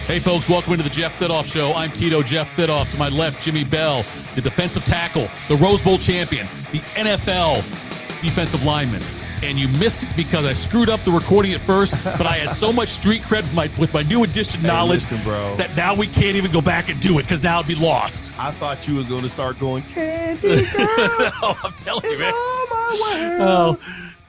Hey, folks, welcome into the Jeff Thitoff Show. I'm Tito, Jeff Thitoff. To my left, Jimmie Bell, the defensive tackle, the Rose Bowl champion, the NFL defensive lineman. And you missed it because I screwed up the recording at first, but I had so much street cred with my new edition knowledge that now we can't even go back and do it because now it'd be lost. I thought you was going to start going, Candy Girl, no, I'm telling you, man. all my world.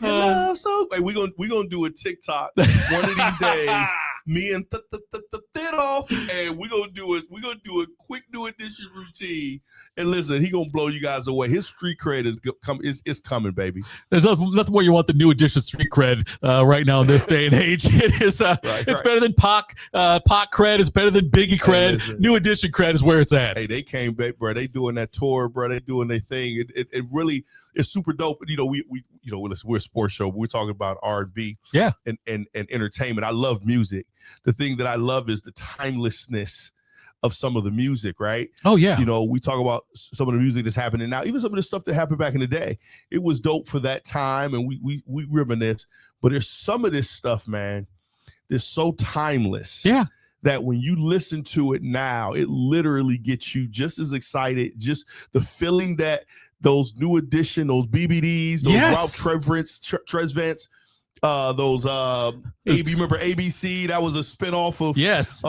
Oh. So wait, we're gonna do a TikTok one of these days. Me and Thitoff, and we're gonna do a quick new edition routine. And listen, he gonna blow you guys away. His street cred is coming, baby. There's nothing more you want than new edition street cred right now in this day and age. It is it's better than Pac cred. It's better than Biggie cred. Hey, new edition cred is where it's at. Hey, they came back, bro. They doing that tour, bro. They doing their thing. It really is super dope. You know, we're a sports show, but we're talking about R&B, and entertainment. I love music. The thing that I love is the timelessness of some of the music, right? Oh, yeah. You know, we talk about some of the music that's happening now, even some of the stuff that happened back in the day. It was dope for that time, and we reminisce. But there's some of this stuff, man, that's so timeless. Yeah. That when you listen to it now, it literally gets you just as excited. Just the feeling that those new edition, those BBDs, those Ralph Tresvants, those remember ABC? That was a spinoff of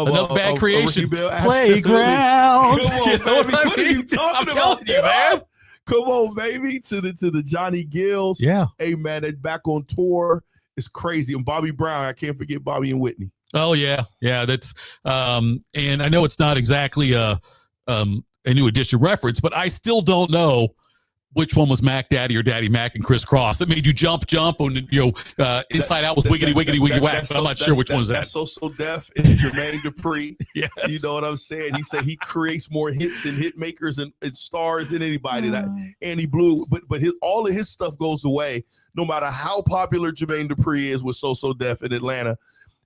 Another Bad Creation Playground. Come on, baby. What are you talking about, you, man? Come on, baby. To the Johnny Gills. Yeah. Hey, man, they're back on tour. It's crazy. And Bobby Brown, I can't forget Bobby and Whitney. Oh yeah. That's and I know it's not exactly a new edition reference, but I still don't know which one was Mac Daddy or Daddy Mac and Criss Cross. It made you jump, and Inside Out was wiggity whack. But I'm not sure which one is that. That's So Def is Jermaine Dupri. Yes. You know what I'm saying? He said he creates more hits and hit makers and stars than anybody. And he blew, but all of his stuff goes away. No matter how popular Jermaine Dupri is with So Def in Atlanta,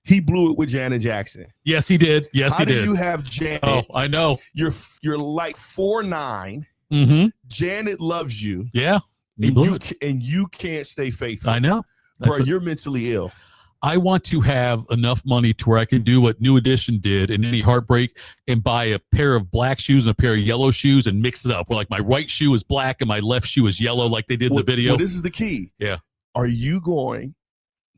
he blew it with Janet Jackson. Yes, he did. How do you have Janet? Oh, I know. You're like 4'9". Mm-hmm. Janet loves you. Yeah. And you can't stay faithful. I know. Bro, you're mentally ill. I want to have enough money to where I can do what New Edition did in Any Heartbreak and buy a pair of black shoes and a pair of yellow shoes and mix it up. Where like my right shoe is black and my left shoe is yellow like they did in the video. Well, this is the key. Yeah. Are you going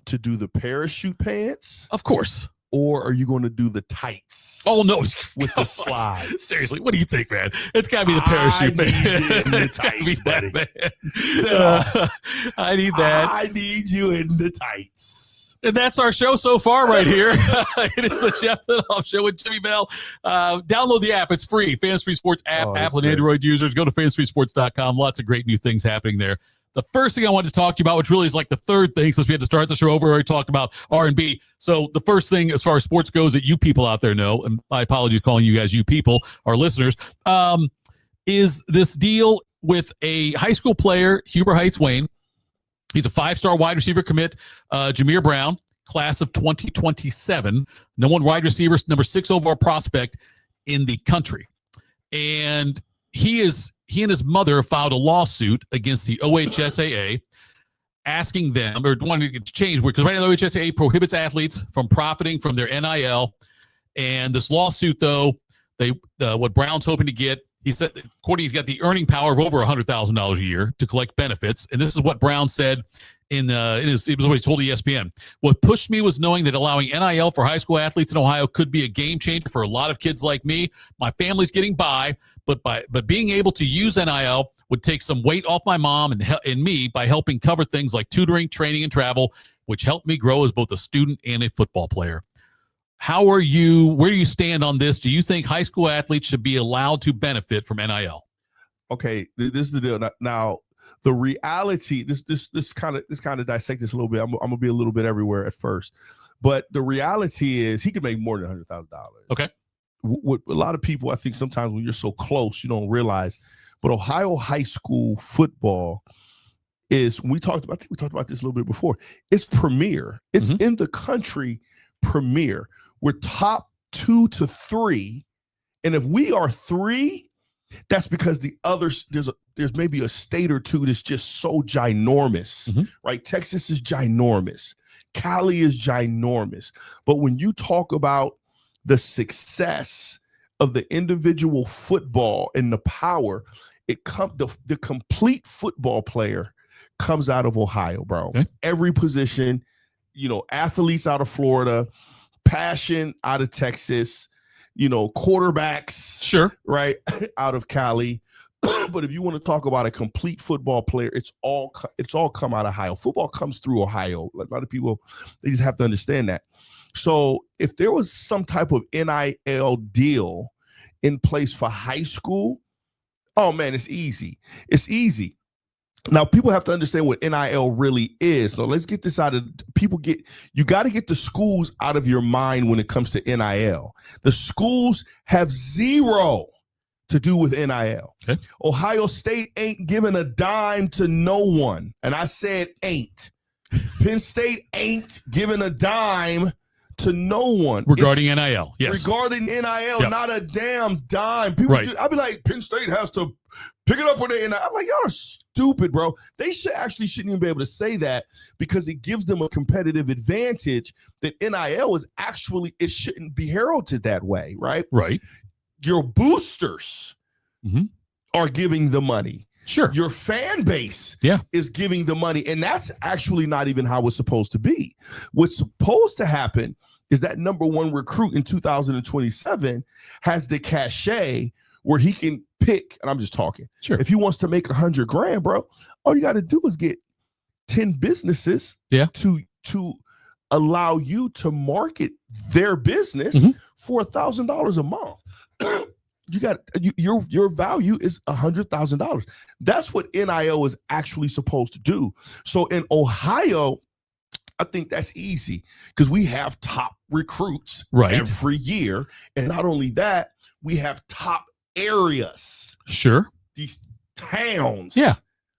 to do the parachute pants? Of course. Or are you going to do the tights? Oh, no. With the slides. Seriously, what do you think, man? It's got to be the parachute pants. It's got to be that, man. I need that. I need you in the tights. And that's our show so far right here. It is the Jeff Thitoff Show with Jimmie Bell. Download the app. It's free. Fantasy Sports app, Apple and Android users. Go to fantasysports.com. Lots of great new things happening there. The first thing I wanted to talk to you about, which really is like the third thing, since we had to start the show over, we already talked about R&B. So the first thing as far as sports goes that you people out there know, and my apologies calling you guys you people, our listeners, is this deal with a high school player, Huber Heights Wayne. He's a 5-star wide receiver commit, Jameer Brown, class of 2027. No one wide receiver, number 6 overall prospect in the country. And he and his mother filed a lawsuit against the OHSAA asking them, or wanting to change, because right now the OHSAA prohibits athletes from profiting from their NIL. And this lawsuit, though, what Brown's hoping to get, he said, he's got the earning power of over $100,000 a year to collect benefits. And this is what Brown said it was what he told ESPN. What pushed me was knowing that allowing NIL for high school athletes in Ohio could be a game changer for a lot of kids like me. My family's getting by, but being able to use NIL would take some weight off my mom and me by helping cover things like tutoring, training, and travel, which helped me grow as both a student and a football player. Where do you stand on this? Do you think high school athletes should be allowed to benefit from NIL? Okay, this is the deal. Now, the reality, this kind of dissect this a little bit. I'm gonna be a little bit everywhere at first, but the reality is he could make more than $100,000. Okay. What a lot of people, I think, sometimes when you're so close, you don't realize. But Ohio high school football is. We talked about this a little bit before. It's premier. It's in the country premier. We're top 2 to 3, and if we are 3, that's because the others there's maybe a state or two that's just so ginormous, right? Texas is ginormous, Cali is ginormous, but when you talk about the success of the individual football and the power, the complete football player comes out of Ohio, bro. Okay. Every position, athletes out of Florida, passion out of Texas, quarterbacks, sure, right, out of Cali. But if you want to talk about a complete football player, it's all come out of Ohio. Football comes through Ohio. A lot of people, they just have to understand that. So if there was some type of NIL deal in place for high school, oh man, it's easy. It's easy. Now, people have to understand what NIL really is. Now, let's get this out of you got to get the schools out of your mind when it comes to NIL. The schools have zero to do with NIL. Okay. Ohio State ain't giving a dime to no one. And I said ain't. Penn State ain't giving a dime to no one. Regarding NIL, yes. Regarding NIL, yep. Not a damn dime. People, right. I'd be like, Penn State has to pick it up with NIL. I'm like, y'all are stupid, bro. They shouldn't even be able to say that because it gives them a competitive advantage that NIL is actually, it shouldn't be heralded that way, right? Right. Your boosters are giving the money. Sure. Your fan base is giving the money. And that's actually not even how it's supposed to be. What's supposed to happen is that number one recruit in 2027 has the cachet where he can pick, and I'm just talking. Sure. If he wants to make $100,000, bro, all you got to do is get 10 businesses to allow you to market their business for $1,000 a month. You got your value is $100,000. That's what NIL is actually supposed to do. So in Ohio, I think that's easy because we have top recruits every year. And not only that, we have top areas. Sure. These towns. Yeah.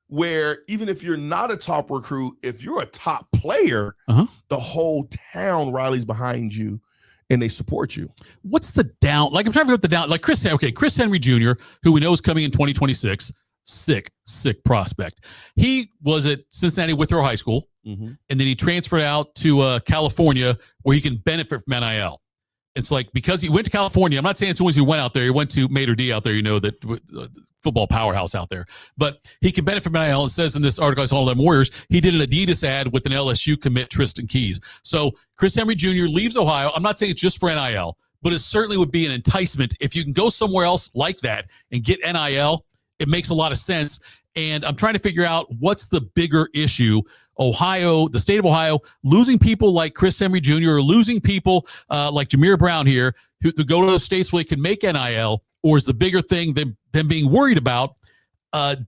Where even if you're not a top recruit, if you're a top player, the whole town rallies behind you and they support you. What's the down? Like I'm trying to figure out the down. Like Chris Henry Jr., who we know is coming in 2026. Sick prospect. He was at Cincinnati Withrow High School, and then he transferred out to California where he can benefit from NIL. It's like because he went to California, I'm not saying as soon as he went out there, he went to Mater D out there, that football powerhouse out there. But he can benefit from NIL. It says in this article I saw on them Warriors, he did an Adidas ad with an LSU commit, Tristan Keys. So Chris Henry Jr. leaves Ohio. I'm not saying it's just for NIL, but it certainly would be an enticement. If you can go somewhere else like that and get NIL, it makes a lot of sense. And I'm trying to figure out what's the bigger issue. Ohio, the state of Ohio, losing people like Chris Henry Jr. or losing people like Jameer Brown here who go to those states where they can make NIL, or is the bigger thing them being worried about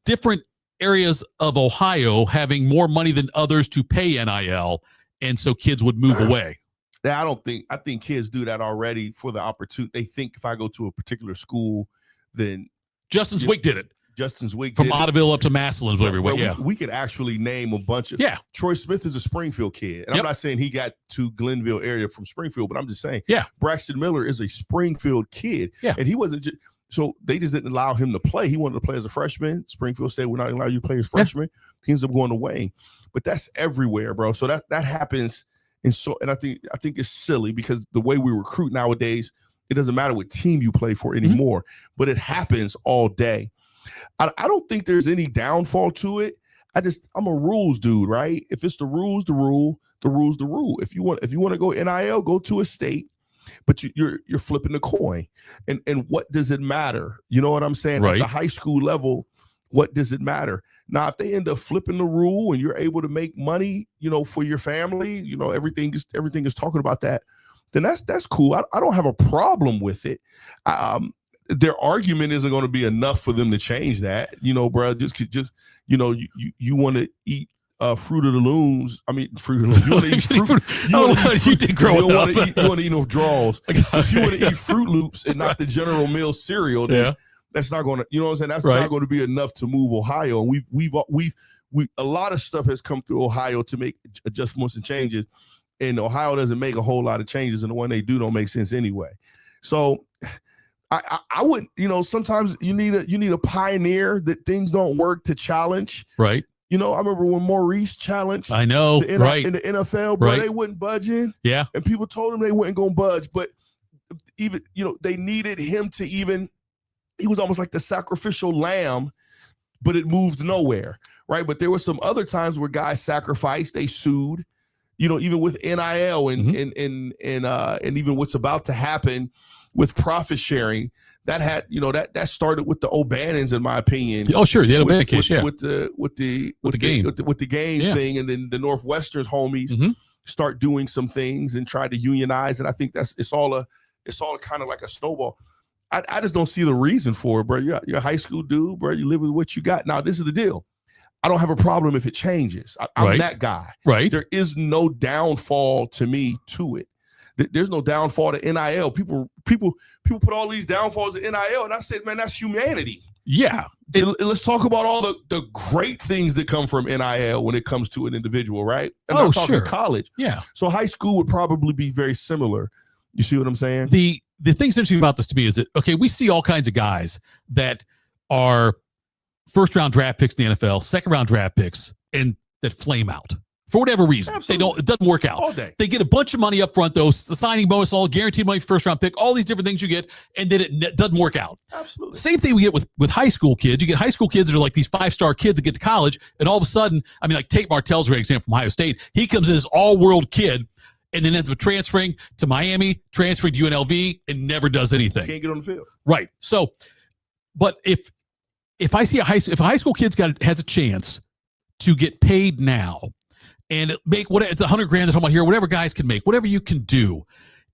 different areas of Ohio having more money than others to pay NIL, and so kids would move away? I think kids do that already for the opportunity. They think if I go to a particular school, then Justin Zwick did it. Justin Zwick from Ottoville up to Massillon, everywhere. Yeah, we could actually name a bunch of. Yeah, Troy Smith is a Springfield kid, and I'm not saying he got to Glenville area from Springfield, but I'm just saying, Braxton Miller is a Springfield kid, and he wasn't just. So they just didn't allow him to play. He wanted to play as a freshman. Springfield said, "We're not going to allow you to play as freshman." He ends up going to Wayne, but that's everywhere, bro. So that happens, and I think it's silly because the way we recruit nowadays, it doesn't matter what team you play for anymore, but it happens all day. I don't think there's any downfall to it. I'm a rules dude, right? If it's the rules, the rule, the rules, the rule. If you want to go NIL, go to a state, but you're flipping the coin. And what does it matter? You know what I'm saying? Right. At the high school level, what does it matter? Now, if they end up flipping the rule and you're able to make money, for your family, everything is talking about that, then that's cool. I don't have a problem with it. Their argument isn't going to be enough for them to change that, bro. Just you want to eat Fruit of the Looms. I mean, Fruit of the Looms. You want to eat fruit. You did grow up. You want to eat no draws. If you want to eat Fruit Loops and not the General Mills cereal, then that's not going to. You know what I'm saying? That's not going to be enough to move Ohio. And we've a lot of stuff has come through Ohio to make adjustments and changes, and Ohio doesn't make a whole lot of changes, and the one they do don't make sense anyway. So. I would, sometimes you need a pioneer that things don't work to challenge. Right. I remember when Maurice challenged. I know. In the NFL, bro, they wouldn't budge in. Yeah. And people told him they weren't going to budge. But even, they needed him to even, he was almost like the sacrificial lamb, but it moved nowhere, right? But there were some other times where guys sacrificed, they sued, even with NIL and even what's about to happen with profit sharing. That had, that started with the O'Bannons, in my opinion. Oh, sure, the O'Bannon case, with the game thing, and then the Northwestern homies start doing some things and try to unionize, and I think it's all kind of like a snowball. I just don't see the reason for it, bro. You're a high school dude, bro. You live with what you got. Now, this is the deal. I don't have a problem if it changes. I'm that guy. Right. There is no downfall to me to it. There's no downfall to NIL. People put all these downfalls to NIL, and I said, man, that's humanity. Yeah. Let's talk about all the great things that come from NIL when it comes to an individual, right? And I'm talking college. Yeah. So high school would probably be very similar. You see what I'm saying? The thing's interesting about this to me is that, okay, we see all kinds of guys that are first-round draft picks in the NFL, second-round draft picks, and that flame out. For whatever reason, it doesn't work out. All day. They get a bunch of money up front, though, the signing bonus, all guaranteed money, first round pick, all these different things you get, and then it doesn't work out. Absolutely. Same thing we get with high school kids. You get high school kids that are like these 5-star kids that get to college, and all of a sudden, I mean, like Tate Martell's a great example from Ohio State. He comes in as all-world kid, and then ends up transferring to Miami, transferring to UNLV, and never does anything. Can't get on the field. Right. So, but if I see if a high school kid's has a chance to get paid now, and make what it's $100,000 they're talking about here, whatever guys can make, whatever you can do.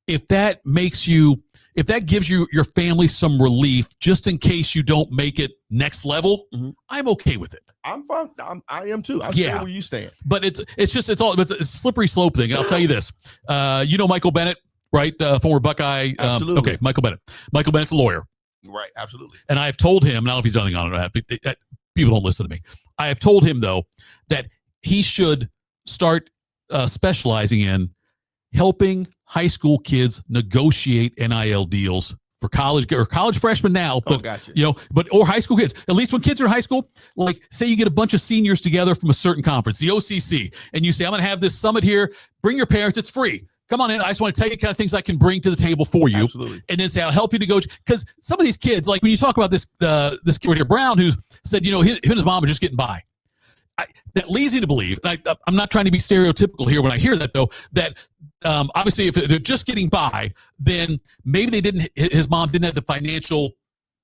If that gives you your family some relief, just in case you don't make it next level, I'm okay with it. I'm fine. I am too. I stand where you stand. But it's a slippery slope thing. And I'll tell you this. Michael Bennett, right? Former Buckeye. Absolutely. Okay, Michael Bennett. Michael Bennett's a lawyer. Right. Absolutely. And I have told him, and I don't know if he's done anything on it, but people don't listen to me. I have told him though that he should start specializing in helping high school kids negotiate NIL deals for college freshmen now, but or high school kids. At least when kids are in high school, like say you get a bunch of seniors together from a certain conference, the OCC, and you say, I'm going to have this summit here. Bring your parents. It's free. Come on in. I just want to tell you kind of things I can bring to the table for you. Absolutely. And then say, I'll help you negotiate. Because some of these kids, like when you talk about this kid right here, Brown, who said, him and his mom are just getting by. That leads me to believe, and I'm not trying to be stereotypical here when I hear that, though, that obviously if they're just getting by, then maybe his mom didn't have the financial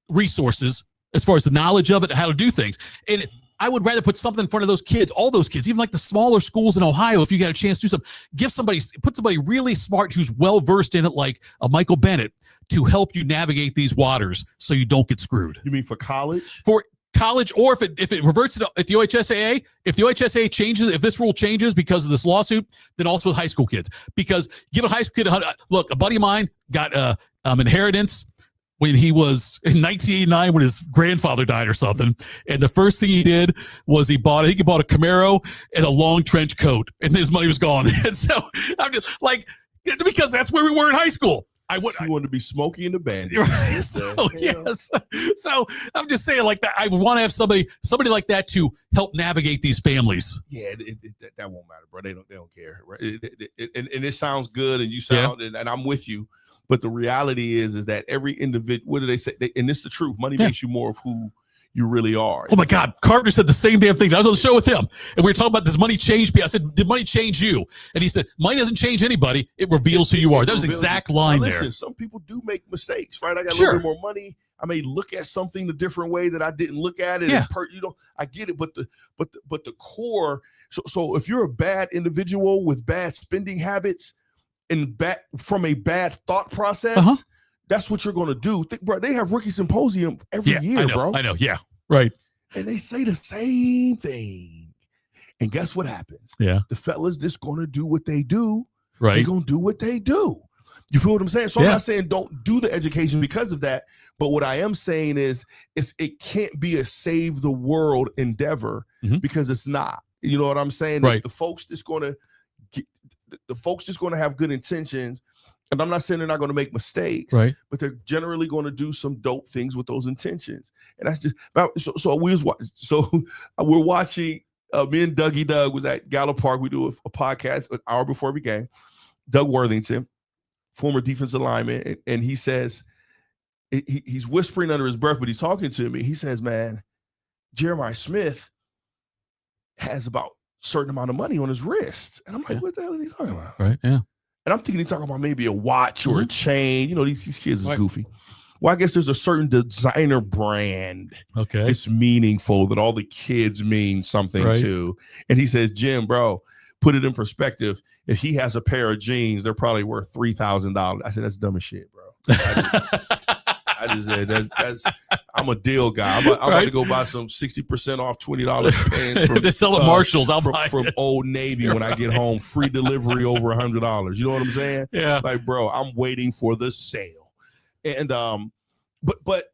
resources as far as the knowledge of it, how to do things. And I would rather put something in front of those kids, all those kids, even like the smaller schools in Ohio, if you got a chance to do something, put somebody really smart who's well-versed in it, like a Michael Bennett, to help you navigate these waters so you don't get screwed. You mean for college? For college, or if it reverts to at the OHSAA, if the OHSAA changes, if this rule changes because of this lawsuit, then also with high school kids. Because give a high school kid a buddy of mine got inheritance when he was in 1989 when his grandfather died or something, and the first thing he did was he bought a Camaro and a long trench coat, and his money was gone. And so I'm just like, because that's where we were in high school. You want to be Smokey and the Bandit. Right. So, yes. So I'm just saying like that. I would want to have somebody like that to help navigate these families. Yeah, that won't matter, bro. They don't care, right? And it sounds good, and you sound, and I'm with you. But the reality is that every individual, what do they say? And it's the truth. Money makes you more of who you really are. Oh my God, Carter said the same damn thing. I was on the show with him, and we were talking about, does money change me? I said, did money change you? And he said, money doesn't change anybybody. It reveals who you are. That was the exact line there. Some people do make mistakes, right? I got a little bit more money. I may look at something a different way that I didn't look at it. Yeah. I get it, but the core. So if you're a bad individual with bad spending habits and from a bad thought process. That's what you're going to do. Bro, they have rookie symposium every year, bro. I know. Yeah. Right. And they say the same thing. And guess what happens? Yeah. The fellas just going to do what they do. Right. They're going to do what they do. You feel what I'm saying? So I'm not saying don't do the education because of that. But what I am saying is it can't be a save the world endeavor because it's not. You know what I'm saying? Right. The folks just going to have good intentions. And I'm not saying they're not going to make mistakes, right? But they're generally going to do some dope things with those intentions. And that's just so we're watching. Me and Doug was at Gallup Park. We do a podcast an hour before every game. Doug Worthington, former defensive lineman, and he says, he's whispering under his breath, but he's talking to me. He says, man, Jeremiah Smith has about a certain amount of money on his wrist. And I'm like, what the hell is he talking about? Right, yeah. And I'm thinking he's talking about maybe a watch or a chain. You know, these kids is goofy. Well, I guess there's a certain designer brand. Okay. It's meaningful that all the kids mean something to. And he says, Jim, bro, put it in perspective. If he has a pair of jeans, they're probably worth $3,000. I said, that's dumb as shit, bro. I just said, I'm a deal guy. I'm about to go buy some 60% off $20 pants from they're selling Marshalls. I'll buy from Old Navy when I get home. Free delivery over $100. You know what I'm saying? Yeah. Like, bro, I'm waiting for the sale. And but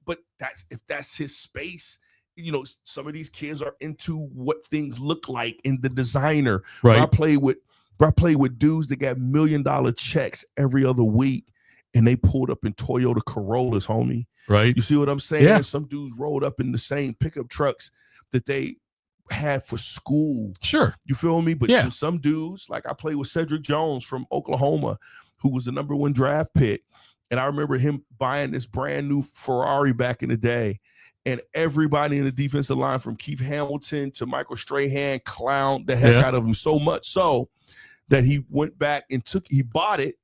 if that's his space, you know, some of these kids are into what things look like in the designer. Right. I play with dudes that got $1 million checks every other week, and they pulled up in Toyota Corollas, homie. Right. You see what I'm saying? Yeah. Some dudes rolled up in the same pickup trucks that they had for school. Sure. You feel me? But some dudes, like I played with Cedric Jones from Oklahoma, who was the #1 draft pick. And I remember him buying this brand new Ferrari back in the day. And everybody in the defensive line, from Keith Hamilton to Michael Strahan, clowned the heck out of him, so much so that he went back and he bought it,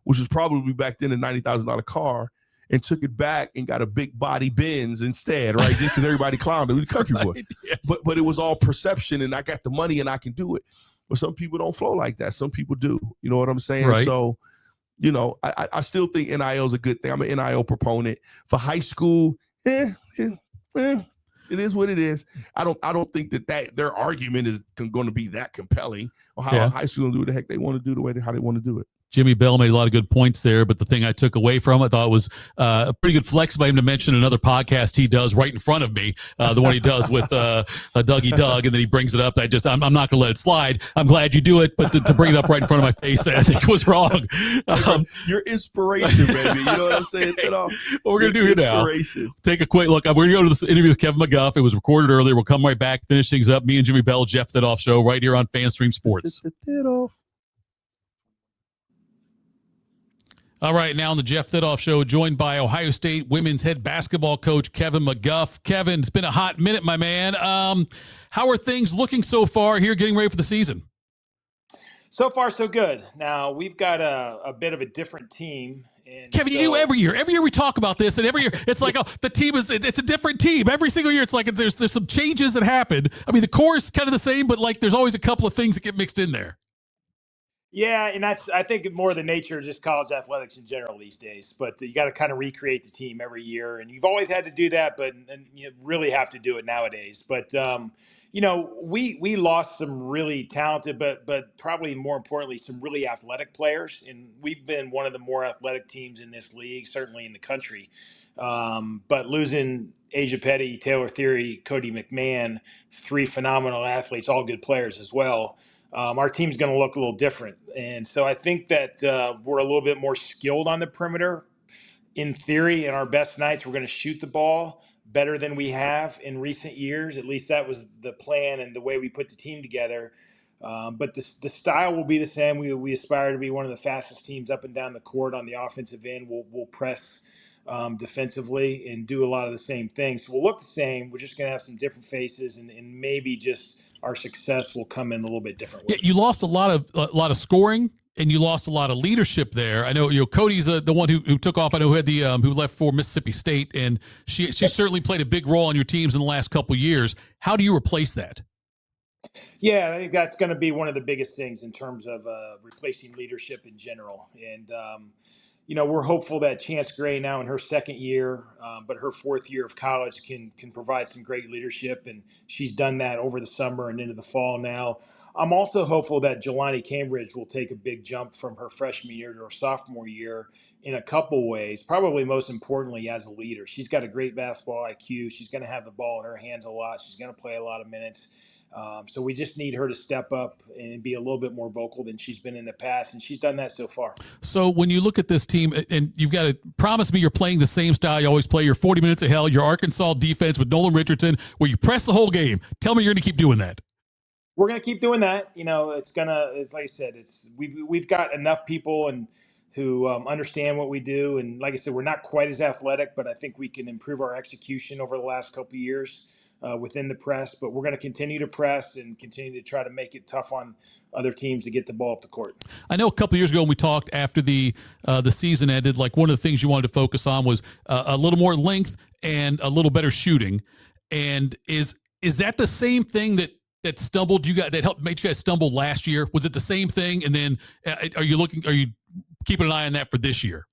which was probably back then a $90,000 car, and took it back and got a big body Benz instead, right? Just because everybody clowned him. He was a country boy. Yes. But it was all perception, and I got the money and I can do it. But some people don't flow like that. Some people do. You know what I'm saying? Right. So, you know, I still think NIL is a good thing. I'm an NIL proponent. For high school, it is what it is. I don't think that their argument is going to be that compelling, or how high school do what the heck they want to do, how they want to do it. Jimmie Bell made a lot of good points there, but the thing I took away from it, I thought was a pretty good flex by him to mention another podcast he does right in front of me, the one he does with Dougie Doug, and then he brings it up. I'm not going to let it slide. I'm glad you do it, but to bring it up right in front of my face, I think was wrong. Your inspiration, baby. You know what I'm saying? Okay. What we're going to do here now, take a quick look. We're going to go to this interview with Kevin McGuff. It was recorded earlier. We'll come right back, finish things up. Me and Jimmie Bell, Jeff Thitoff Show, right here on FanStream Sports. All right, now on the Jeff Thitoff Show, joined by Ohio State women's head basketball coach Kevin McGuff. Kevin, it's been a hot minute, my man. How are things looking so far here, getting ready for the season? So far, so good. Now, we've got a bit of a different team. And Kevin, you do every year. Every year we talk about this, and every year it's like, the team it's a different team. Every single year it's like there's some changes that happen. I mean, the core is kind of the same, but like there's always a couple of things that get mixed in there. Yeah, and I think more the nature of just college athletics in general these days. But you got to kind of recreate the team every year, and you've always had to do that, but you really have to do it nowadays. But you know, we lost some really talented, but probably more importantly, some really athletic players, and we've been one of the more athletic teams in this league, certainly in the country. But losing Asia Petty, Taylor Theory, Cody McMahon, 3 phenomenal athletes, all good players as well. Our team's going to look a little different. And so I think that we're a little bit more skilled on the perimeter. In theory, in our best nights, we're going to shoot the ball better than we have in recent years. At least that was the plan and the way we put the team together. But the style will be the same. We aspire to be one of the fastest teams up and down the court on the offensive end. We'll press defensively and do a lot of the same things. So we'll look the same. We're just going to have some different faces, and maybe just our success will come in a little bit different ways. Yeah, you lost a lot of scoring, and you lost a lot of leadership there. I know Cody's the one who took off. I know who had the who left for Mississippi State, and she certainly played a big role on your teams in the last couple of years. How do you replace that? Yeah, I think that's going to be one of the biggest things in terms of replacing leadership in general. And you know, we're hopeful that Chance Gray, now in her second year, but her 4th year of college, can provide some great leadership, and she's done that over the summer and into the fall now. I'm also hopeful that Jelani Cambridge will take a big jump from her freshman year to her sophomore year in a couple ways, probably most importantly as a leader. She's got a great basketball IQ. She's going to have the ball in her hands a lot. She's going to play a lot of minutes. So we just need her to step up and be a little bit more vocal than she's been in the past, and she's done that so far. So when you look at this team, and you've got to promise me you're playing the same style you always play, your 40 minutes of hell, your Arkansas defense with Nolan Richardson, where you press the whole game. Tell me you're going to keep doing that. We're going to keep doing that. You know, it's like I said, we've got enough people and who understand what we do. And like I said, we're not quite as athletic, but I think we can improve our execution over the last couple of years within the press. But we're going to continue to press and continue to try to make it tough on other teams to get the ball up the court. I know a couple of years ago when we talked after the season ended, like one of the things you wanted to focus on was a little more length and a little better shooting. And is that the same thing that stumbled you guys, that helped make you guys stumble last year? Was it the same thing? And then are you keeping an eye on that for this year?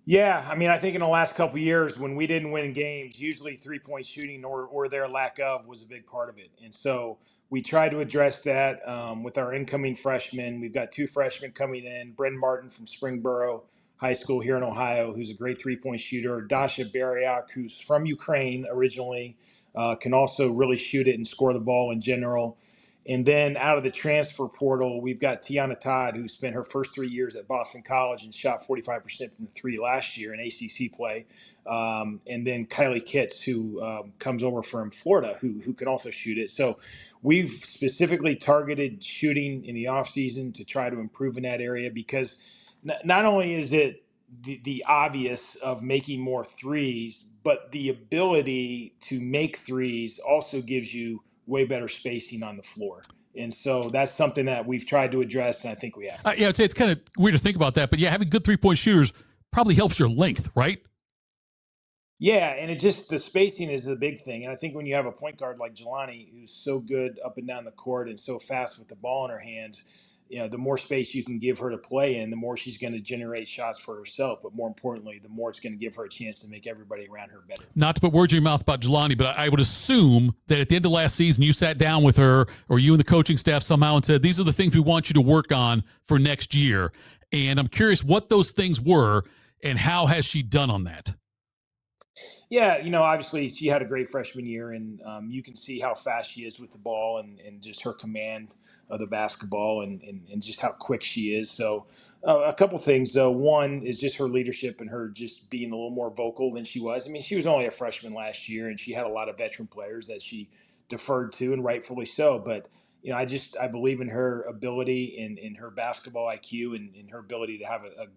Yeah, I mean, I think in the last couple of years when we didn't win games, usually 3-point shooting or their lack of was a big part of it. And so we tried to address that with our incoming freshmen. We've got 2 freshmen coming in, Bryn Martin from Springboro High School here in Ohio, who's a great 3-point shooter. Dasha Beryak, who's from Ukraine originally, can also really shoot it and score the ball in general. And then out of the transfer portal, we've got Tiana Todd, who spent her first 3 years at Boston College and shot 45% from the 3 last year in ACC play. And then Kylie Kitts, who comes over from Florida, who can also shoot it. So we've specifically targeted shooting in the offseason to try to improve in that area, because not only is it the obvious of making more threes, but the ability to make threes also gives you way better spacing on the floor. And so that's something that we've tried to address, and I think we have. Yeah, I'd say it's kind of weird to think about that, but yeah, having good 3-point shooters probably helps your length, right? Yeah, and the spacing is the big thing. And I think when you have a point guard like Jelani, who's so good up and down the court and so fast with the ball in her hands, the more space you can give her to play in, the more she's going to generate shots for herself. But more importantly, the more it's going to give her a chance to make everybody around her better. Not to put words in your mouth about Jelani, but I would assume that at the end of last season, you sat down with her or you and the coaching staff somehow and said, these are the things we want you to work on for next year. And I'm curious what those things were and how has she done on that? Yeah, obviously she had a great freshman year, and you can see how fast she is with the ball and just her command of the basketball and just how quick she is. So a couple things, though. One is just her leadership and her just being a little more vocal than she was. I mean, she was only a freshman last year, and she had a lot of veteran players that she deferred to, and rightfully so. But I believe in her ability and in her basketball IQ and in her ability to have a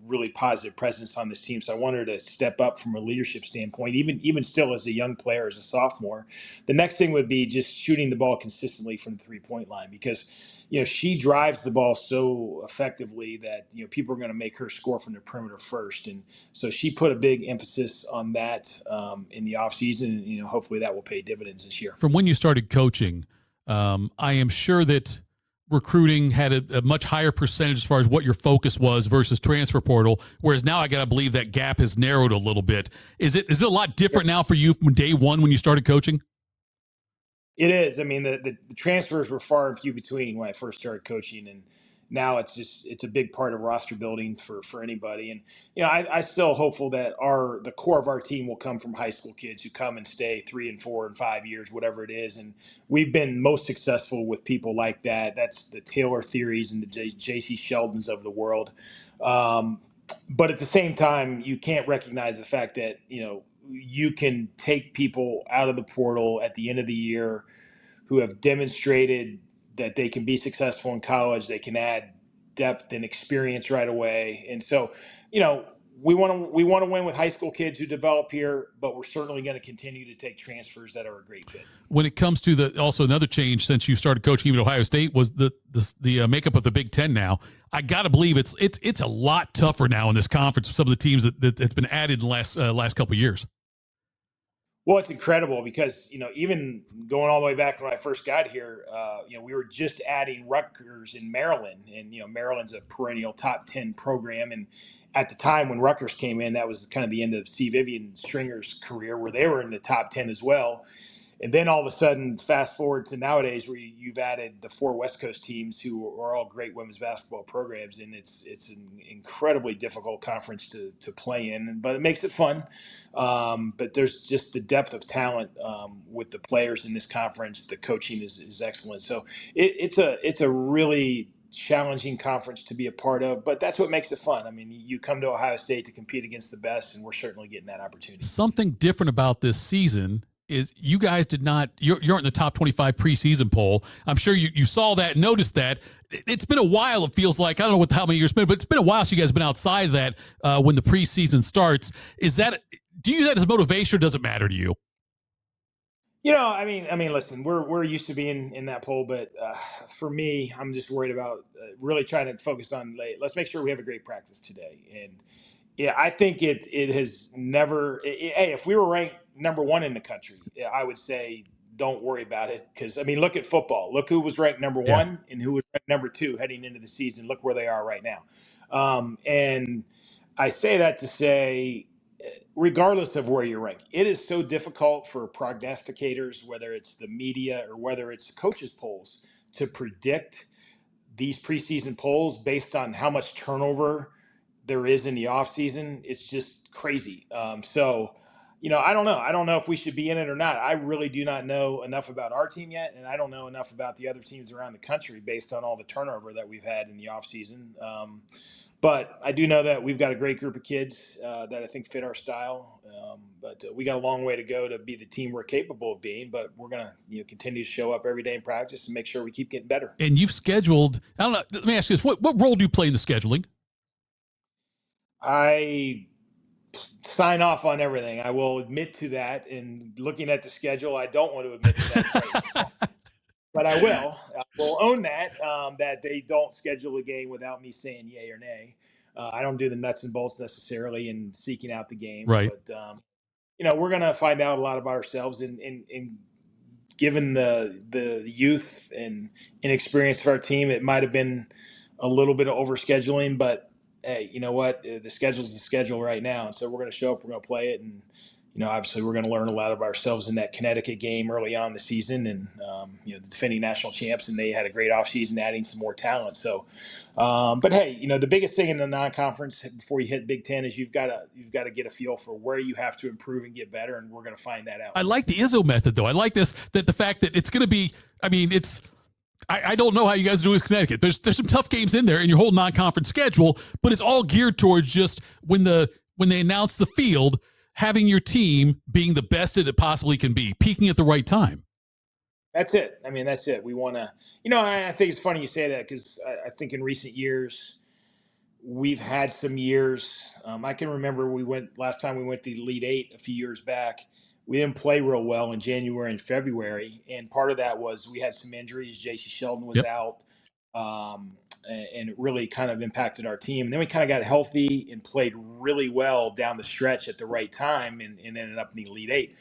really positive presence on this team. So I want her to step up from a leadership standpoint, even still as a young player, as a sophomore. The next thing would be just shooting the ball consistently from the 3-point line, because she drives the ball so effectively that people are going to make her score from the perimeter first. And so she put a big emphasis on that in the offseason. And hopefully that will pay dividends this year. From when you started coaching, I am sure that recruiting had a much higher percentage as far as what your focus was versus transfer portal, whereas now I got to believe that gap has narrowed a little bit. Is it a lot different now for you from day one when you started coaching? It is. I mean, the transfers were far and few between when I first started coaching, and now it's a big part of roster building for anybody. And I still hopeful that the core of our team will come from high school kids who come and stay 3 and 4 and 5 years, whatever it is. And we've been most successful with people like that. That's the Taylor Theories and the J.C. Sheldons of the world. But at the same time, you can't recognize the fact that you can take people out of the portal at the end of the year who have demonstrated that they can be successful in college. They can add depth and experience right away. And so, we want to win with high school kids who develop here, but we're certainly going to continue to take transfers that are a great fit. When it comes to also another change since you started coaching even at Ohio State was the makeup of the Big Ten now. I got to believe it's a lot tougher now in this conference with some of the teams that's been added in the last couple of years. Well, it's incredible because, even going all the way back when I first got here, we were just adding Rutgers in Maryland, and, Maryland's a perennial top 10 program. And at the time when Rutgers came in, that was kind of the end of C. Vivian Stringer's career, where they were in the top 10 as well. And then all of a sudden, fast forward to nowadays, where you've added the 4 West Coast teams who are all great women's basketball programs, and it's an incredibly difficult conference to play in, but it makes it fun. But there's just the depth of talent with the players in this conference. The coaching is excellent, so it's a really challenging conference to be a part of, but that's what makes it fun. I mean, you come to Ohio State to compete against the best, and we're certainly getting that opportunity. Something different about this season is you guys did not, you're in the top 25 preseason poll. I'm sure you saw that, noticed that. It's been a while, it feels like. I don't know how many years it's been, but it's been a while since you guys have been outside that when the preseason starts. Do you use that as motivation, or does it matter to you? I mean, listen, we're used to being in that poll, but for me, I'm just worried about really trying to focus on let's make sure we have a great practice today. And yeah, I think it has never. Hey, if we were ranked number one in the country, I would say don't worry about it, because I mean, look at football. Look who was ranked number Yeah. one and who was ranked number two heading into the season. Look where they are right now. And I say that to say, regardless of where you're ranked, it is so difficult for prognosticators, whether it's the media or whether it's coaches' polls, to predict these preseason polls based on how much turnover there is in the offseason. It's just crazy. I don't know. I don't know if we should be in it or not. I really do not know enough about our team yet, and I don't know enough about the other teams around the country based on all the turnover that we've had in the offseason. But I do know that we've got a great group of kids that I think fit our style. But we got a long way to go to be the team we're capable of being. But we're going to continue to show up every day in practice and make sure we keep getting better. And you've scheduled, I don't know, let me ask you this. What role do you play in the scheduling? I sign off on everything. I will admit to that. And looking at the schedule, I don't want to admit to that right now. But I will. I will own that, that they don't schedule a game without me saying yay or nay. I don't do the nuts and bolts necessarily in seeking out the games. Right. But, we're going to find out a lot about ourselves. And given the youth and inexperience of our team, it might have been a little bit of overscheduling. But, hey, you know what? The schedule's the schedule right now. And so we're going to show up, we're going to play it. And, obviously we're going to learn a lot of ourselves in that Connecticut game early on in the season, and the defending national champs, and they had a great offseason adding some more talent. So, but hey, the biggest thing in the non-conference before you hit Big Ten is you've got to get a feel for where you have to improve and get better, and we're going to find that out. I like the Izzo method, though. I like the fact that it's going to be. I mean, I don't know how you guys do with Connecticut. There's some tough games in there in your whole non-conference schedule, but it's all geared towards just when they announce the field, having your team being the best that it possibly can be, peaking at the right time. That's it. I mean, that's it. We want to, I think it's funny you say that, because I think in recent years we've had some years. I can remember last time we went to the Elite Eight a few years back. We didn't play real well in January and February, and part of that was we had some injuries. J.C. Sheldon was out. And it really kind of impacted our team. And then we kind of got healthy and played really well down the stretch at the right time, and ended up in the Elite Eight.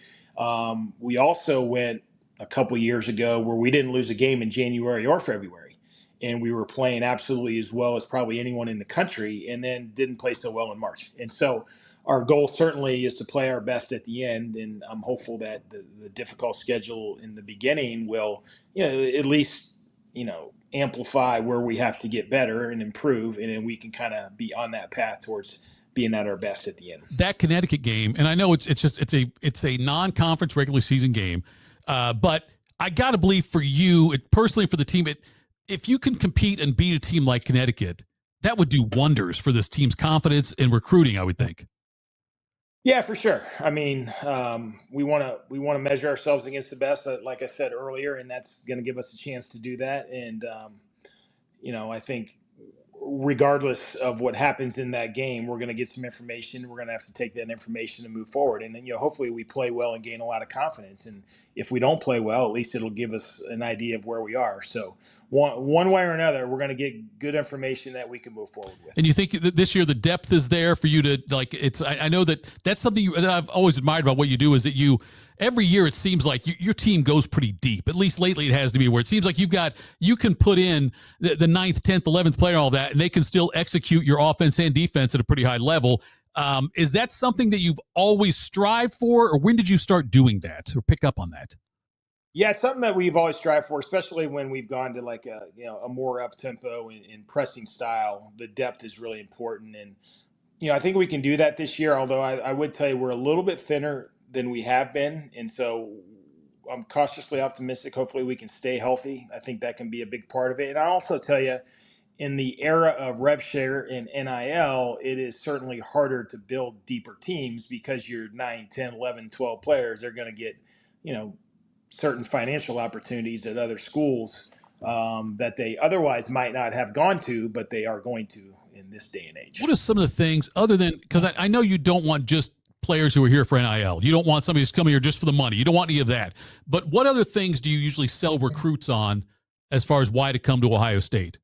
We also went a couple years ago where we didn't lose a game in January or February, and we were playing absolutely as well as probably anyone in the country, and then didn't play so well in March. And so our goal certainly is to play our best at the end, and I'm hopeful that the difficult schedule in the beginning will, at least, amplify where we have to get better and improve, and then we can kind of be on that path towards being at our best at the end. That Connecticut game, and I know it's a non-conference regular season game, but I gotta believe for you personally, for the team, if you can compete and beat a team like Connecticut, that would do wonders for this team's confidence and recruiting, I would think. Yeah, for sure. I mean, we want to measure ourselves against the best, like I said earlier, and that's going to give us a chance to do that. And I think regardless of what happens in that game, we're going to get some information. We're going to have to take that information and move forward. And then, hopefully we play well and gain a lot of confidence. And if we don't play well, at least it'll give us an idea of where we are. So one way or another, we're going to get good information that we can move forward with. And you think that this year the depth is there for you to, like, I know that's something that I've always admired about what you do, is that every year it seems like your team goes pretty deep. At least lately it has to be, where it seems like you can put in the 9th, 10th, 11th player and all that, and they can still execute your offense and defense at a pretty high level. Is that something that you've always strived for, or when did you start doing that or pick up on that? Yeah, it's something that we've always strived for, especially when we've gone to like a more up tempo and pressing style. The depth is really important, and I think we can do that this year. Although I would tell you we're a little bit thinner than we have been, and so I'm cautiously optimistic. Hopefully, we can stay healthy. I think that can be a big part of it. And I also tell you, in the era of rev share and NIL, it is certainly harder to build deeper teams, because your 9, 10, 11, 12 players are going to get certain financial opportunities at other schools that they otherwise might not have gone to, but they are going to in this day and age. What are some of the things other than, because I know you don't want just players who are here for NIL. You don't want somebody who's coming here just for the money. You don't want any of that. But what other things do you usually sell recruits on as far as why to come to Ohio State?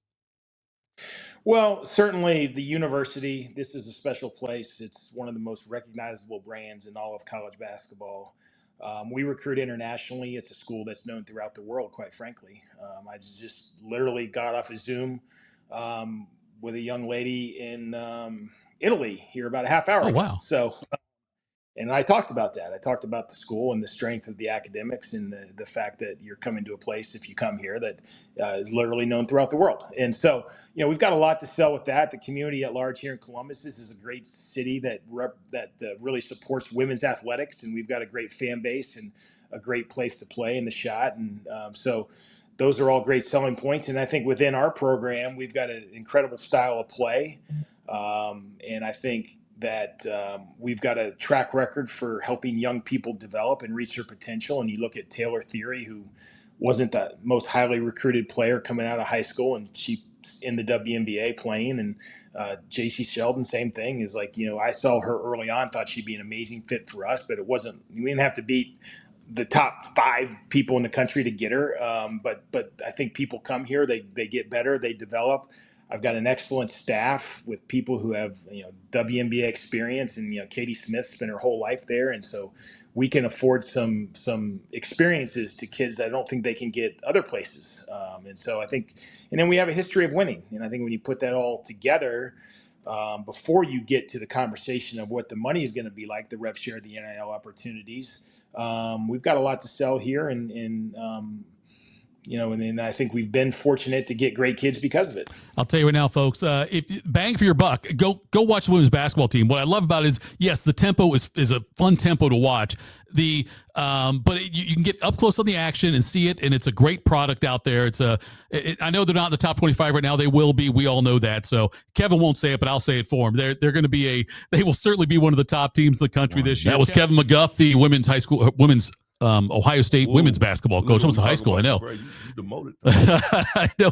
Well, certainly the university. This is a special place. It's one of the most recognizable brands in all of college basketball. We recruit internationally. It's a school that's known throughout the world, quite frankly. I just literally got off a Zoom with a young lady in Italy here about a half hour ago. Wow. So, and I talked about that. I talked about the school and the strength of the academics and the fact that you're coming to a place, if you come here, that is literally known throughout the world. And so, we've got a lot to sell with that. The community at large here in Columbus, this is a great city that really supports women's athletics, and we've got a great fan base and a great place to play in the shot. And so those are all great selling points. And I think within our program, we've got an incredible style of play. And I think that we've got a track record for helping young people develop and reach their potential. And you look at Taylor Theory, who wasn't the most highly recruited player coming out of high school, and she's in the WNBA playing. And JC Sheldon, same thing, is like, I saw her early on, thought she'd be an amazing fit for us, but we didn't have to beat the top 5 people in the country to get her. But I think people come here, they get better, they develop. I've got an excellent staff with people who have, WNBA experience, and, Katie Smith spent her whole life there. And so we can afford some experiences to kids that I don't think they can get other places. And so I think, and then we have a history of winning. And I think when you put that all together, before you get to the conversation of what the money is going to be like, the rev share, the NIL opportunities, we've got a lot to sell here. And and I think we've been fortunate to get great kids because of it. I'll tell you right now, folks, if bang for your buck, go watch the women's basketball team. What I love about it is, yes, the tempo is a fun tempo to watch. But you can get up close on the action and see it, and it's a great product out there. I know they're not in the top 25 right now. They will be. We all know that. So Kevin won't say it, but I'll say it for him. They're going to be they will certainly be one of the top teams in the country this year. That was Kevin McGuff, the women's Ohio State women's basketball coach. Almost high school, I know. You demoted. I know.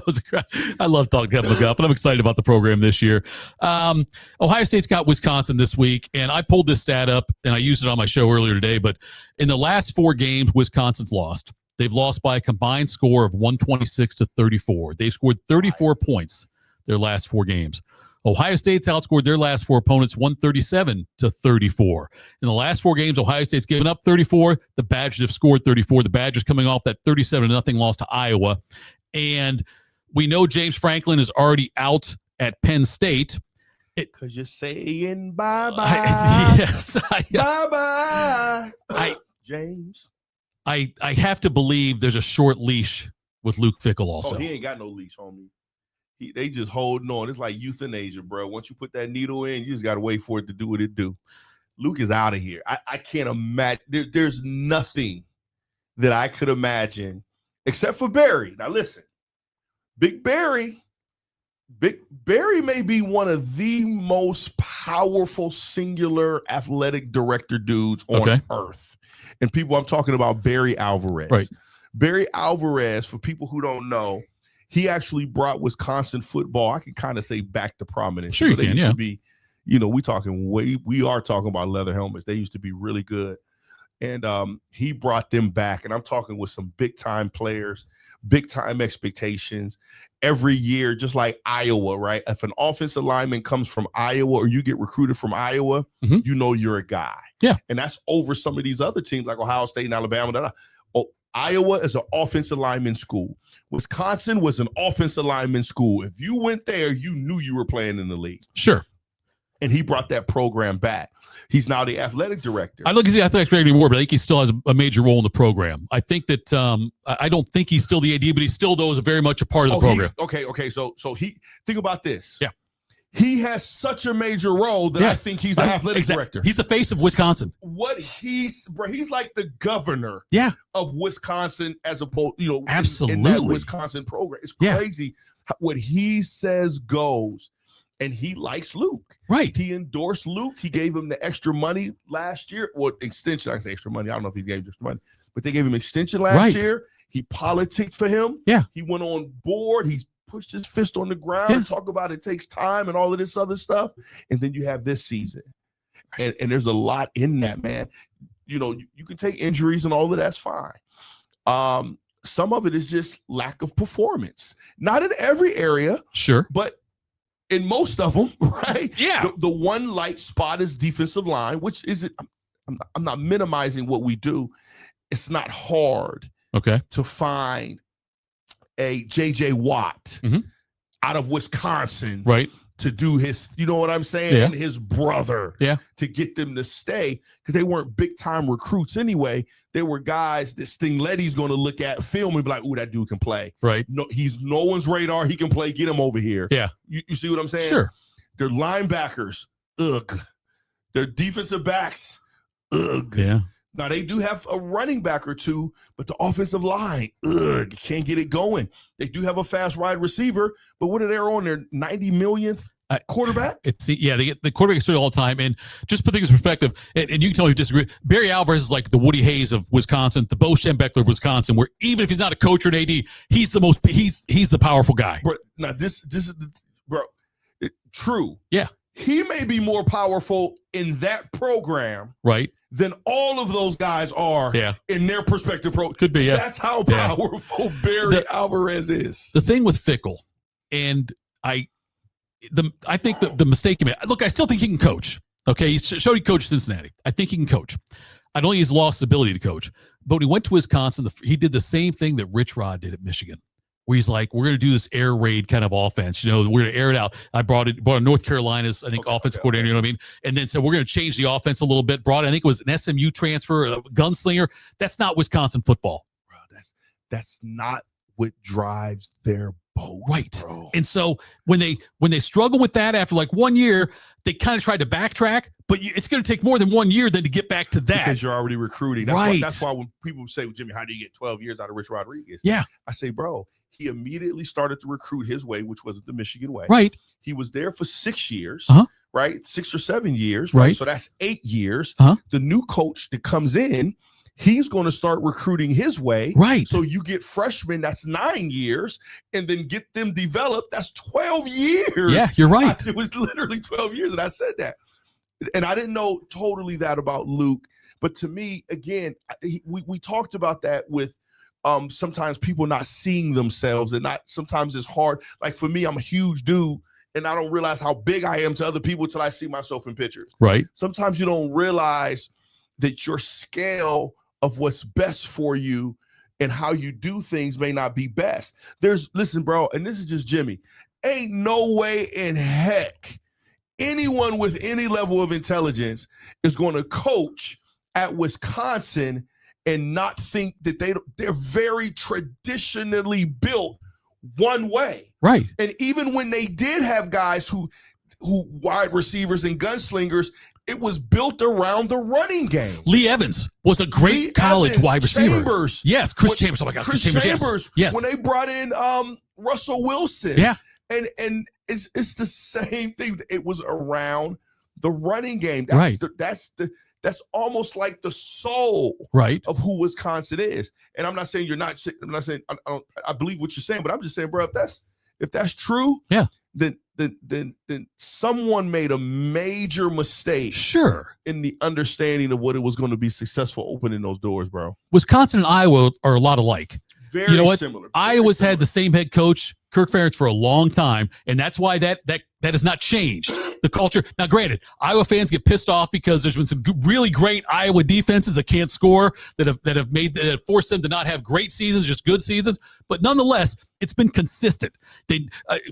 I love talking to Kevin McGuff, and I'm excited about the program this year. Ohio State's got Wisconsin this week, and I pulled this stat up, and I used it on my show earlier today, but in the last 4 games, Wisconsin's lost. They've lost by a combined score of 126-34. They've scored 34 points their last 4 games. Ohio State's outscored their last 4 opponents 137-34. In the last 4 games, Ohio State's given up 34. The Badgers have scored 34. The Badgers coming off that 37-0 loss to Iowa. And we know James Franklin is already out at Penn State. Because you're saying bye-bye. Yes. Bye-bye. James. I have to believe there's a short leash with Luke Fickell also. Oh, he ain't got no leash, homie. They just holding on. It's like euthanasia, bro. Once you put that needle in, you just got to wait for it to do what it do. Luke is out of here. I can't imagine. There's nothing that I could imagine except for Barry. Now, listen, Big Barry may be one of the most powerful singular athletic director dudes on earth. And I'm talking about Barry Alvarez. Right. Barry Alvarez, for people who don't know, he actually brought Wisconsin football, I can kind of say, back to prominence. Sure, you can, yeah. To be, we are talking about leather helmets. They used to be really good. And he brought them back. And I'm talking with some big-time players, big-time expectations every year, just like Iowa, right? If an offensive lineman comes from Iowa or you get recruited from Iowa, you know you're a guy. Yeah. And that's over some of these other teams like Ohio State and Alabama. Iowa is an offensive lineman school. Wisconsin was an offensive lineman school. If you went there, you knew you were playing in the league. Sure. And he brought that program back. He's now the athletic director. I look at the athletic director anymore, but I think he still has a major role in the program. I think that I don't think he's still the AD, but he still is very much a part of the program. Okay. So he think about this. Yeah. He has such a major role that I think he's the athletic director. He's the face of Wisconsin. He's like the governor of Wisconsin as opposed, absolutely in that Wisconsin program. It's crazy. What he says goes, and he likes Luke. Right. He endorsed Luke. He gave him the extra money last year. Well, extension, I say extra money. I don't know if he gave extra money, but they gave him extension last year. He politicked for him. Yeah. He went on board. He's pushed his fist on the ground and talk about it takes time and all of this other stuff. And then you have this season. And there's a lot in that, man. You know, you can take injuries and all of that's fine. Some of it is just lack of performance. Not in every area. Sure. But in most of them, right? Yeah. The one light spot is defensive line, which isn't, I'm not minimizing what we do. It's not hard to find a J.J. Watt out of Wisconsin to do his, you know what I'm saying, and his brother to get them to stay, because they weren't big-time recruits anyway. They were guys that Stingletti's going to look at film and be like, ooh, that dude can play. Right. No, he's no one's radar. He can play. Get him over here. Yeah. You see what I'm saying? Sure. Their linebackers, ugh. Their defensive backs, ugh. Yeah. Now, they do have a running back or two, but the offensive line, ugh, can't get it going. They do have a fast wide receiver, but what are they on their 90 millionth quarterback? They get the quarterback is all the time. And just put things in perspective, and you can tell me you disagree. Barry Alvarez is like the Woody Hayes of Wisconsin, the Bo Schembechler of Wisconsin, where even if he's not a coach or an AD, he's the powerful guy. Bro, now this is true. Yeah. He may be more powerful in that program, right, than all of those guys are in their perspective. Could be, That's how powerful Barry Alvarez is. The thing with Fickell, and I think the mistake he made, look, I still think he can coach. Okay, he showed he coached Cincinnati. I think he can coach. I don't think he's lost his ability to coach. But when he went to Wisconsin, he did the same thing that Rich Rod did at Michigan, where he's like, we're going to do this air raid kind of offense. You know, we're going to air it out. I brought in North Carolina's, I think, offensive coordinator, you know what I mean? And then said, we're going to change the offense a little bit. I think it was an SMU transfer, a gunslinger. That's not Wisconsin football. Bro, that's not what drives their boat. Right. Bro. And so when they struggle with that after like 1 year, they kind of tried to backtrack, but it's going to take more than 1 year then to get back to that. Because you're already recruiting. That's why when people say, well, Jimmy, how do you get 12 years out of Rich Rodriguez? Yeah. I say, bro, he immediately started to recruit his way, which was the Michigan way. Right. He was there for 6 years, right? 6 or 7 years, right? So that's 8 years. The new coach that comes in, he's going to start recruiting his way. Right. So you get freshmen, that's 9 years, and then get them developed. That's 12 years. Yeah, you're right. It was literally 12 years, and I said that. And I didn't know totally that about Luke. But to me, again, we talked about that with sometimes people not seeing themselves, and sometimes it's hard. Like for me, I'm a huge dude, and I don't realize how big I am to other people until I see myself in pictures. Right. Sometimes you don't realize that your scale of what's best for you and how you do things may not be best. Listen, bro, and this is just Jimmy, ain't no way in heck anyone with any level of intelligence is going to coach at Wisconsin and not think that they're very traditionally built one way. Right. And even when they did have guys who wide receivers and gunslingers, it was built around the running game. Lee Evans was a great college wide receiver. Chambers. Yes, Chris Chambers. Oh my God, Chris Chambers. Yes. When they brought in Russell Wilson. Yeah. And it's the same thing. It was around the running game. That's almost like the soul of who Wisconsin is. And I'm not saying you're not. I'm not saying I believe what you're saying, but I'm just saying, bro, if that's true, then someone made a major mistake. Sure. In the understanding of what it was going to be successful opening those doors, bro. Wisconsin and Iowa are a lot alike. Very similar. Iowa's had the same head coach, Kirk Ferentz, for a long time, and that's why that has not changed the culture. Now, granted, Iowa fans get pissed off because there's been some really great Iowa defenses that can't score, that have forced them to not have great seasons, just good seasons. But nonetheless, it's been consistent.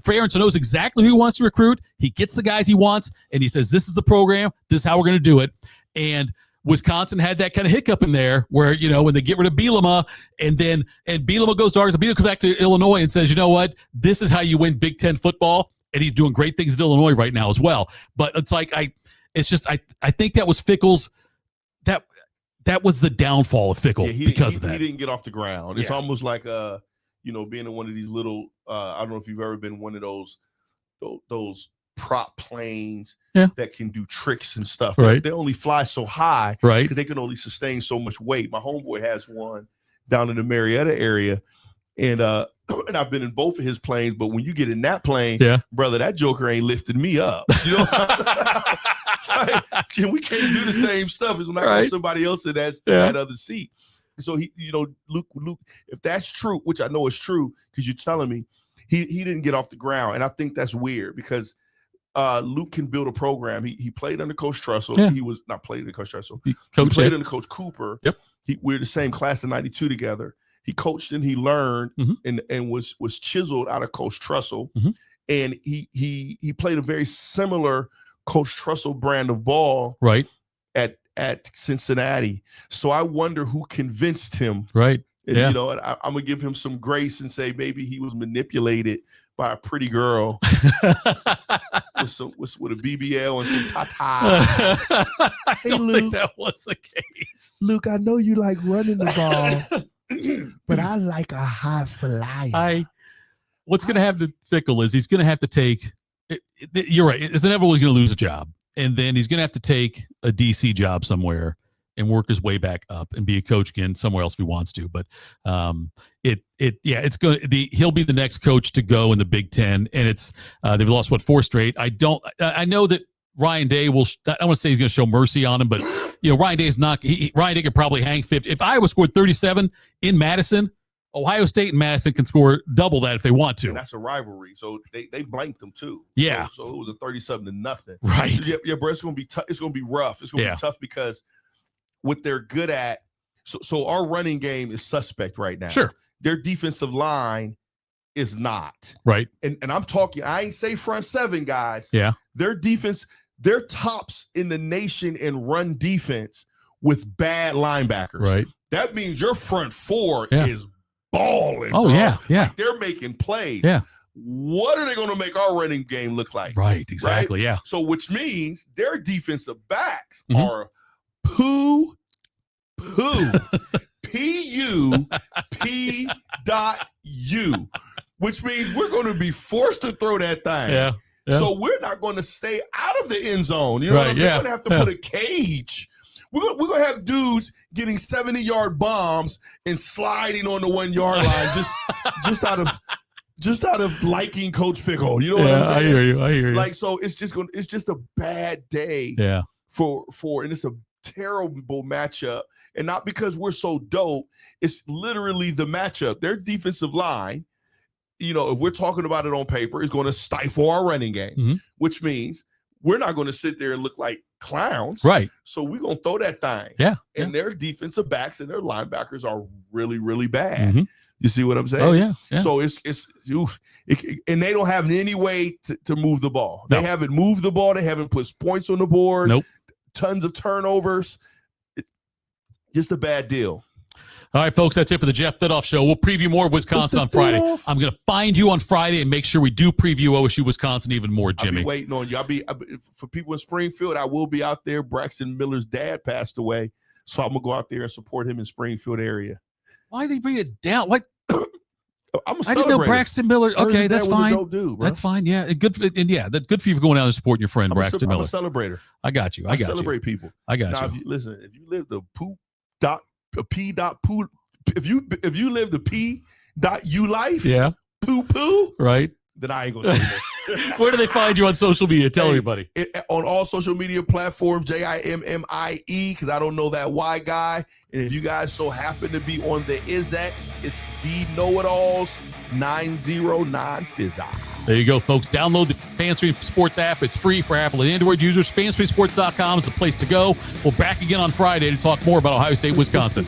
Ferentz knows exactly who he wants to recruit. He gets the guys he wants, and he says, "This is the program. This is how we're going to do it." And Wisconsin had that kind of hiccup in there where, you know, when they get rid of Bielema and Bielema goes to Arkansas, Bielema comes back to Illinois and says, you know what, this is how you win Big Ten football. And he's doing great things in Illinois right now as well. But it's like, I think that was Fickell's, that was the downfall of Fickell because of that. He didn't get off the ground. It's almost like, being in one of these little, I don't know if you've ever been one of those prop planes Yeah. that can do tricks and stuff. Right. They only fly so high, Right. because they can only sustain so much weight. My homeboy has one down in the Marietta area, and and I've been in both of his planes. But when you get in that plane, brother, that joker ain't lifting me up. You know, we can't do the same stuff as when I got somebody else in that other seat. So he, Luke, if that's true, which I know is true, because you're telling me he didn't get off the ground, and I think that's weird because Luke can build a program. He played under Coach Trussell. Yeah. He was not played under Coach Trussell. He played under Coach Cooper. Yep. We're the same class in '92 together. He coached and he learned and was chiseled out of Coach Trussell. And he played a very similar Coach Trussell brand of ball at Cincinnati. So I wonder who convinced him. Right. And, and I'm gonna give him some grace and say maybe he was manipulated by a pretty girl with a BBL and some tatas. I don't think that was the case. Luke, I know you like running the ball, but I like a high flyer. What's going to happen to Fickell is he's going to have to take. You're right. It's inevitable he's going to lose a job, and then he's going to have to take a DC job somewhere and work his way back up and be a coach again somewhere else if he wants to. But it's going to he'll be the next coach to go in the Big Ten, and it's they've lost 4 straight. I know that Ryan Day will. I don't want to say he's going to show mercy on him, but Ryan Day is not. Ryan Day could probably hang 50. If Iowa scored 37 in Madison, Ohio State and Madison can score double that if they want to. And that's a rivalry, so they blanked them too. Yeah. So it was a 37-0. Right. So yeah, bro. It's going to be tough. It's going to be rough. It's going to be tough because what they're good at. So our running game is suspect right now. Sure. Their defensive line is not. Right. And I'm talking. I ain't say front 7 guys. Yeah. Their defense. They're tops in the nation in run defense with bad linebackers. Right. That means your front 4 is balling. Oh, bro. yeah. Like they're making plays. Yeah. What are they going to make our running game look like? Right. Exactly. Right? Yeah. So which means their defensive backs are poo, P-U-P.U, which means we're going to be forced to throw that thing. Yeah. Yeah. So we're not going to stay out of the end zone. You know what I mean? We're going to have to put a cage. We're going to have dudes getting 70-yard bombs and sliding on the 1-yard line just out of liking Coach Fickell. You know what I'm saying? I hear you. Like, so it's just a bad day for and it's a terrible matchup. And not because we're so dope. It's literally the matchup. Their defensive line, if we're talking about it on paper, is going to stifle our running game, which means we're not going to sit there and look like clowns. Right. So we're going to throw that thing. Yeah. And their defensive backs and their linebackers are really, really bad. You see what I'm saying? Oh, yeah. So and they don't have any way to move the ball. They haven't moved the ball. They haven't put points on the board. Nope. Tons of turnovers. Just a bad deal. All right, folks, that's it for the Jeff Thitoff Show. We'll preview more of Wisconsin on Friday. I'm going to find you on Friday and make sure we do preview OSU Wisconsin even more, Jimmy. I'll be waiting on you. For people in Springfield, I will be out there. Braxton Miller's dad passed away, so I'm going to go out there and support him in Springfield area. Why did they bring it down? What? I'm a I didn't know Braxton Miller. Okay, that's fine. A dope dude, bro. That's fine. Yeah, good. And that's good for you for going out and supporting your friend Braxton Miller. I'm a celebrator. I got you. I celebrate people. I got you. If you live the if you live the P.U life, poo, right? Then I ain't gonna say that. Where do they find you on social media? Tell everybody. On all social media platforms, JIMMIE, because I don't know that Y guy. And if you guys so happen to be on the ISX, it's the Know-It-Alls 909 Fizz-Eye. There you go, folks. Download the FanStream Sports app. It's free for Apple and Android users. FanStreamSports.com is the place to go. We're back again on Friday to talk more about Ohio State, Wisconsin.